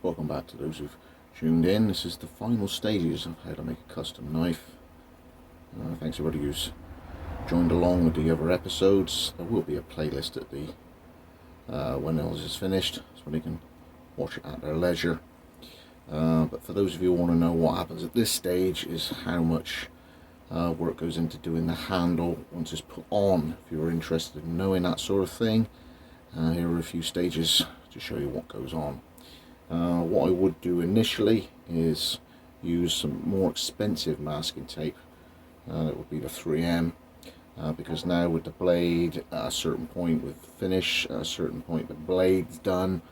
Welcome back to those who've tuned in. This is the final stages of how to make a custom knife. Thanks everybody who's joined along with the other episodes. There will be a playlist at the when else is finished, so they can watch it at their leisure. But for those of you who want to know what happens at this stage is how much work goes into doing the handle once it's put on. If you're interested in knowing that sort of thing, here are a few stages to show you what goes on. What I would do initially is use some more expensive masking tape. It would be the 3M, because now with the blade at a certain point with finish, at a certain point the blade's done,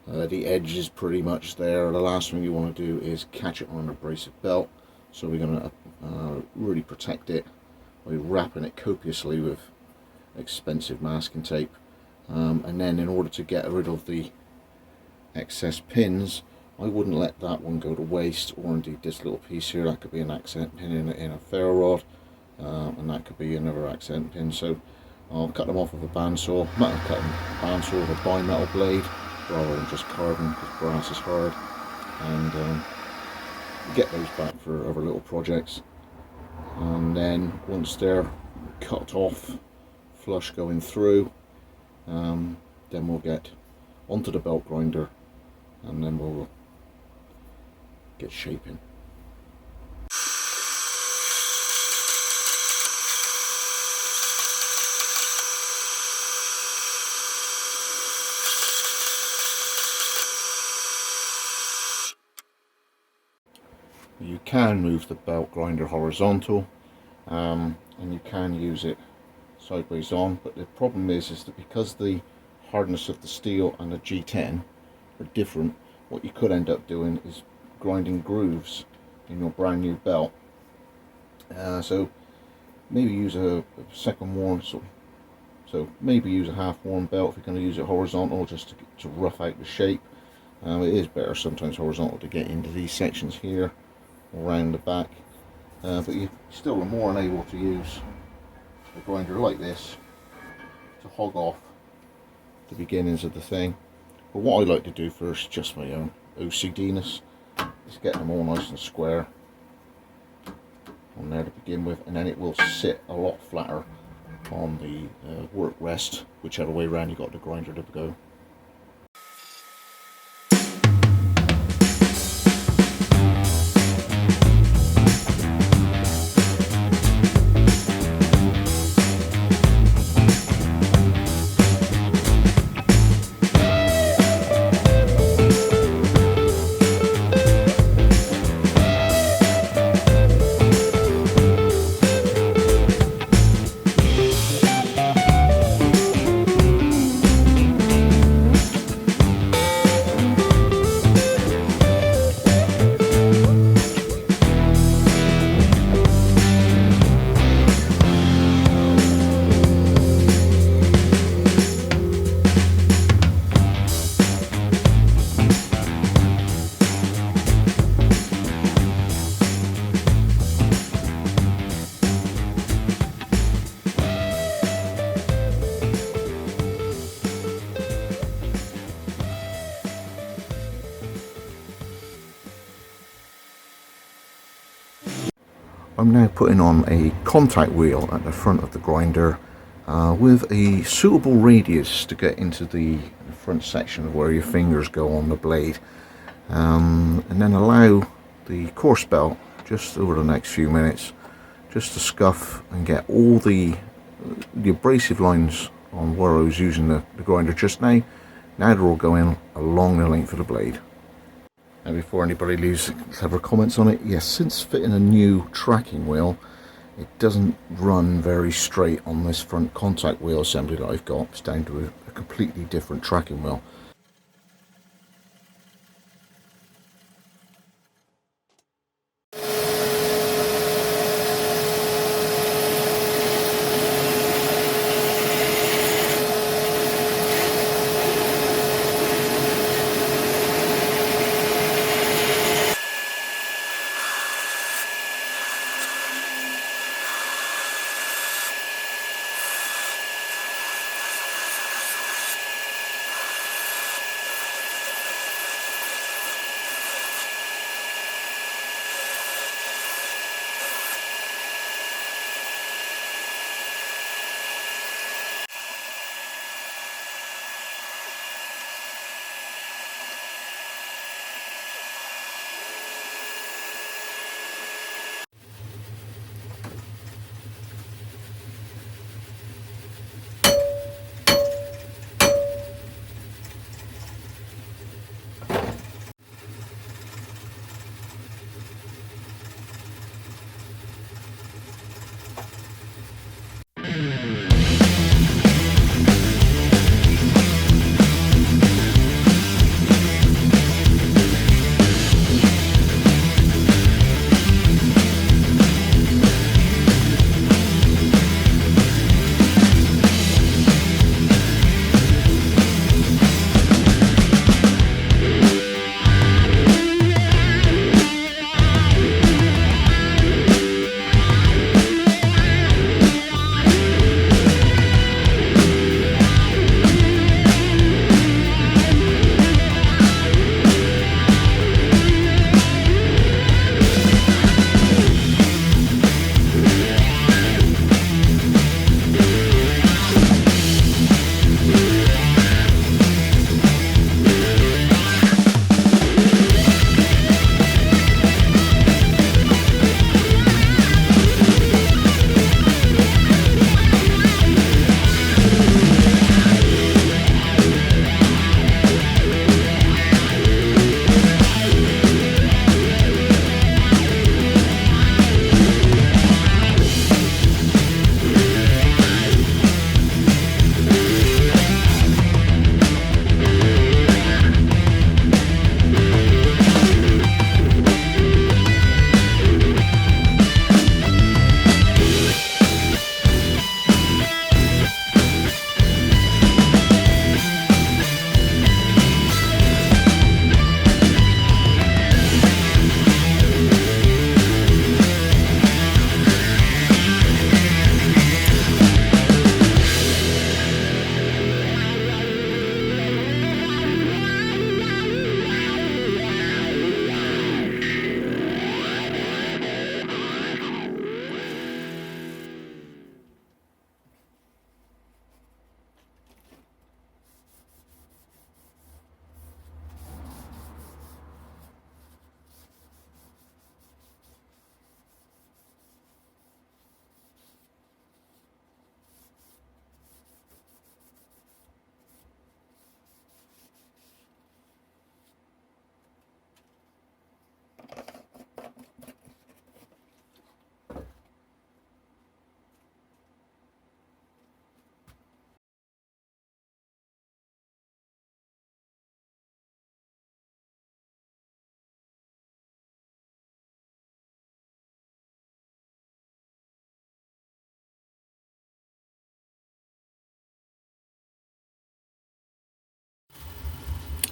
the edge is pretty much there. The last thing you want to do is catch it on an abrasive belt, so we're going to really protect it by wrapping it copiously with expensive masking tape, and then in order to get rid of the excess pins, I wouldn't let that one go to waste, or indeed this little piece here. That could be an accent pin in a ferro rod, and that could be another accent pin. So I'll cut them off with a bandsaw. I might have cut them bandsaw with a bimetal blade rather than just carbon, because brass is hard, and get those back for other little projects. And then once they're cut off, flush going through, then we'll get onto the belt grinder, and then we'll get shaping. You can move the belt grinder horizontal, and you can use it sideways on, but the problem is that because the hardness of the steel and the G10 are different, what you could end up doing is grinding grooves in your brand new belt. So maybe use a second worn, so maybe use a half worn belt if you're going to use it horizontal, just to rough out the shape. It is better sometimes horizontal to get into these sections here around the back, but you still are more than able to use a grinder like this to hog off the beginnings of the thing. But what I like to do first, just my own OCD-ness, is get them all nice and square on there to begin with, and then it will sit a lot flatter on the work rest, whichever way around you got the grinder to go. I'm now putting on a contact wheel at the front of the grinder with a suitable radius to get into the front section where your fingers go on the blade, and then allow the coarse belt just over the next few minutes just to scuff and get all the abrasive lines on where I was using the grinder just now. Now they're all going along the length of the blade. And before anybody leaves clever comments on it, yes, since fitting a new tracking wheel, it doesn't run very straight on this front contact wheel assembly that I've got. It's down to a completely different tracking wheel.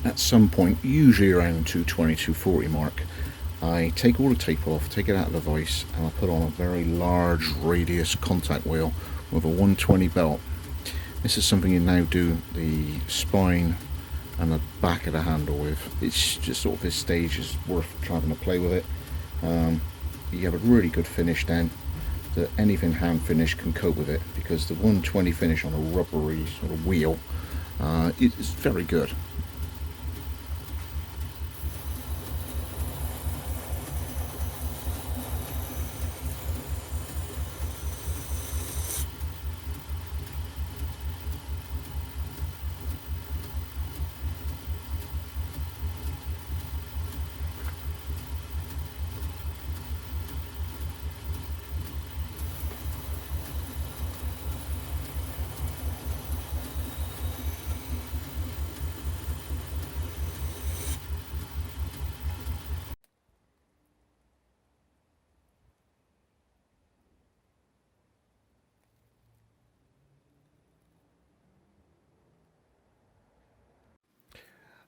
at some point, usually around the 220, 240 mark, I take all the tape off, take it out of the vise, and I put on a very large radius contact wheel with a 120 belt. This is something you now do the spine and the back of the handle with. It's just sort of this stage is worth trying to play with it. You have a really good finish then, that anything hand finish can cope with it, because the 120 finish on a rubbery sort of wheel is very good.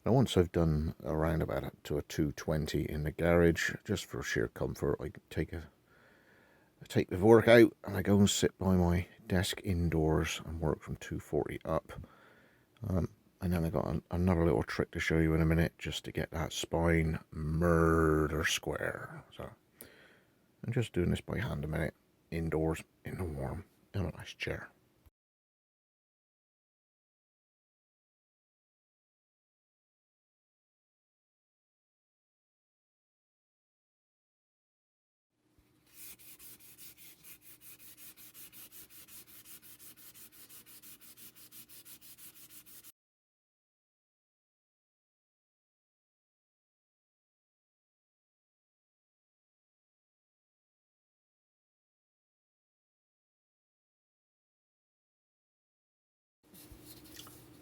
Now once I've done a roundabout to a 220 in the garage, just for sheer comfort, I take the work out and I go and sit by my desk indoors and work from 240 up. And then I got another little trick to show you in a minute, just to get that spine murder square. So I'm just doing this by hand a minute, indoors, in the warm, in a nice chair.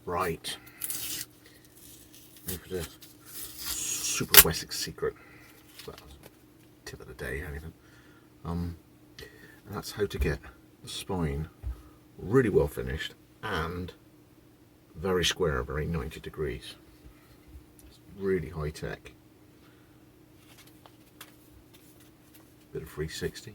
Right, now for the Super Wessex secret. Well, tip of the day, anything. And that's how to get the spine really well finished and very square, very 90 degrees. It's really high tech. Bit of 360.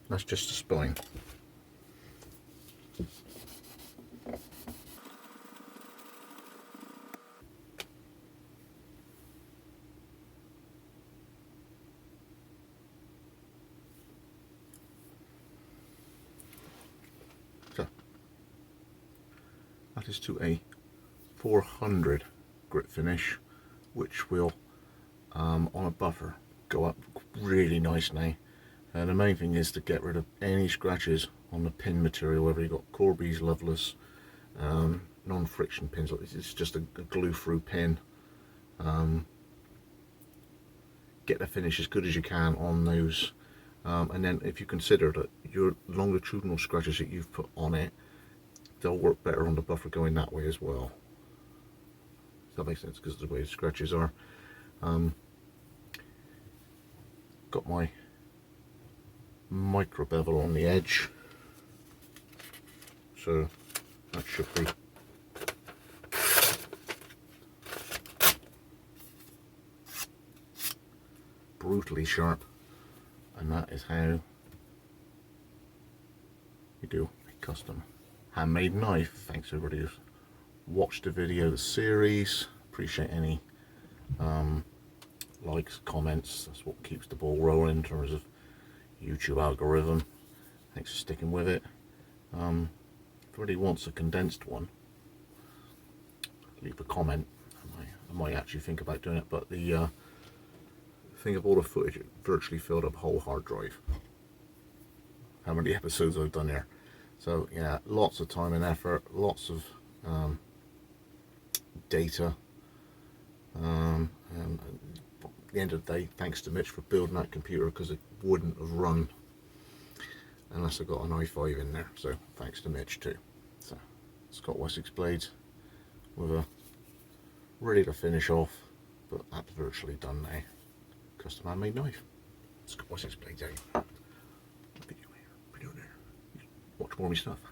That's just the spine. So that is to a 400 grit finish, which will on a buffer go up really nice now. And the main thing is to get rid of any scratches on the pin material, whether you've got Corby's Loveless non-friction pins. It's just a glue-through pin. Get the finish as good as you can on those, and then if you consider that your longitudinal scratches that you've put on it, they'll work better on the buffer going that way as well. Does that make sense? Because of the way the scratches are. Got my micro bevel on the edge, so that should be brutally sharp, and that is how you do a custom handmade knife. Thanks everybody who's watched the video, the series. Appreciate any likes, comments. That's what keeps the ball rolling in terms of YouTube algorithm. Thanks for sticking with it. If anybody wants a condensed one, leave a comment. I might actually think about doing it, but the thing of all the footage, it virtually filled up a whole hard drive. How many episodes I've done there. So yeah, lots of time and effort, lots of data, and at the end of the day, thanks to Mitch for building that computer, because it wouldn't have run unless I got an i5 in there. So thanks to Mitch too. So Scott Wessex blades with a ready to finish off, but that's virtually done now. Custom handmade knife. Scott Wessex blades out. Video here, video there. Watch more of my stuff.